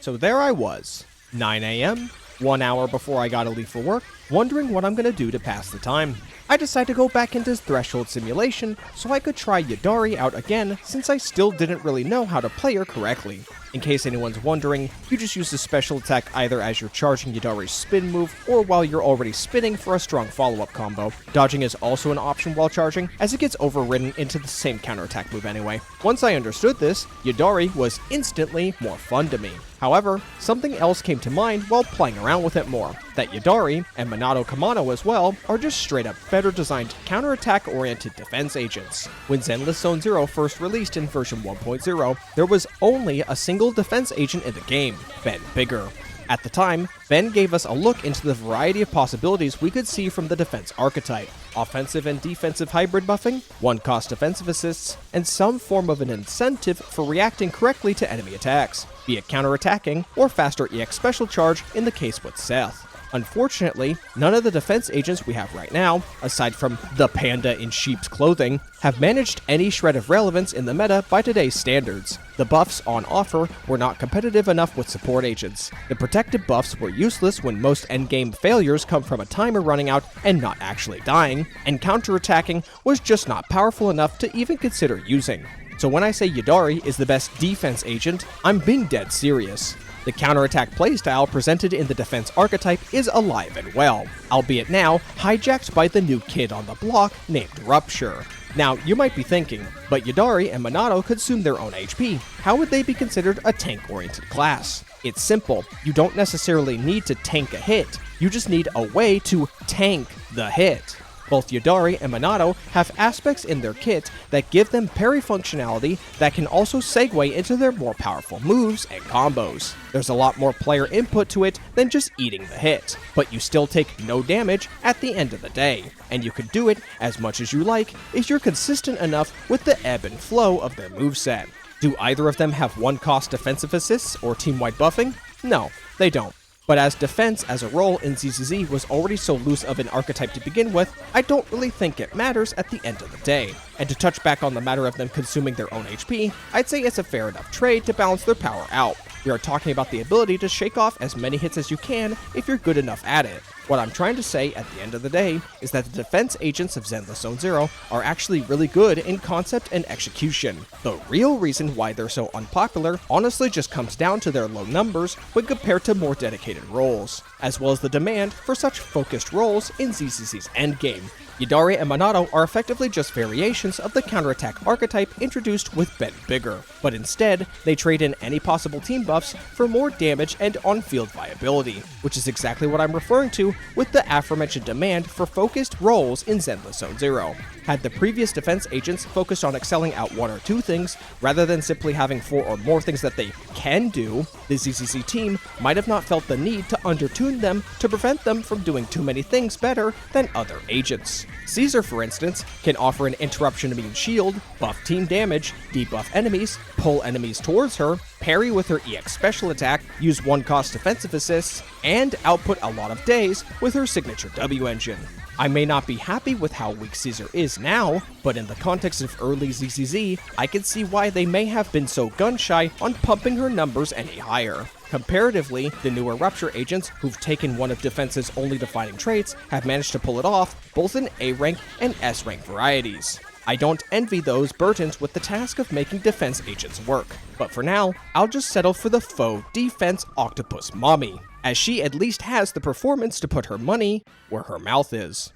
So there I was, 9 AM, 1 hour before I gotta leave for work, wondering what I'm gonna do to pass the time. I decided to go back into Threshold Simulation so I could try Yidhari out again since I still didn't really know how to play her correctly. In case anyone's wondering, you just use the special attack either as you're charging Yidhari's spin move or while you're already spinning for a strong follow-up combo. Dodging is also an option while charging, as it gets overridden into the same counterattack move anyway. Once I understood this, Yidhari was instantly more fun to me. However, something else came to mind while playing around with it more, that Yidhari, and Minato Kamano as well, are just straight up better designed counterattack oriented defense agents. When Zenless Zone Zero first released in version 1.0, there was only a single defense agent in the game, Ben Bigger. At the time, Ben gave us a look into the variety of possibilities we could see from the defense archetype: offensive and defensive hybrid buffing, one-cost defensive assists, and some form of an incentive for reacting correctly to enemy attacks, be it counterattacking or faster EX special charge in the case with Seth. Unfortunately, none of the defense agents we have right now, aside from the panda in sheep's clothing, have managed any shred of relevance in the meta by today's standards. The buffs on offer were not competitive enough with support agents. The protective buffs were useless when most endgame failures come from a timer running out and not actually dying, and counterattacking was just not powerful enough to even consider using. So when I say Yidhari is the best defense agent, I'm being dead serious. The counterattack playstyle presented in the defense archetype is alive and well, albeit now hijacked by the new kid on the block named Rupture. Now, you might be thinking, but Yidhari and Minato consume their own HP. How would they be considered a tank-oriented class? It's simple. You don't necessarily need to tank a hit. You just need a way to tank the hit. Both Yidhari and Minato have aspects in their kit that give them parry functionality that can also segue into their more powerful moves and combos. There's a lot more player input to it than just eating the hit, but you still take no damage at the end of the day, and you can do it as much as you like if you're consistent enough with the ebb and flow of their moveset. Do either of them have one-cost defensive assists or team-wide buffing? No, they don't. But as defense as a role in ZZZ was already so loose of an archetype to begin with, I don't really think it matters at the end of the day. And to touch back on the matter of them consuming their own HP, I'd say it's a fair enough trade to balance their power out. We are talking about the ability to shake off as many hits as you can if you're good enough at it. What I'm trying to say at the end of the day is that the defense agents of Zenless Zone Zero are actually really good in concept and execution. The real reason why they're so unpopular honestly just comes down to their low numbers when compared to more dedicated roles, as well as the demand for such focused roles in ZZZ's endgame. Yidhari and Minato are effectively just variations of the counterattack archetype introduced with Ben Bigger, but instead, they trade in any possible team buffs for more damage and on-field viability, which is exactly what I'm referring to with the aforementioned demand for focused roles in Zenless Zone Zero. Had the previous defense agents focused on excelling at one or two things, rather than simply having 4 or more things that they can do, the ZZZ team might have not felt the need to undertune them to prevent them from doing too many things better than other agents. Caesar, for instance, can offer an interruption immune shield, buff team damage, debuff enemies, pull enemies towards her, parry with her EX special attack, use one-cost defensive assists, and output a lot of days with her signature W engine. I may not be happy with how weak Caesar is now, but in the context of early ZZZ, I can see why they may have been so gun-shy on pumping her numbers any higher. Comparatively, the newer Rupture agents, who've taken one of Defense's only defining traits, have managed to pull it off, both in A-rank and S-rank varieties. I don't envy those burdened with the task of making defense agents work, but for now, I'll just settle for the faux defense octopus mommy, as she at least has the performance to put her money where her mouth is.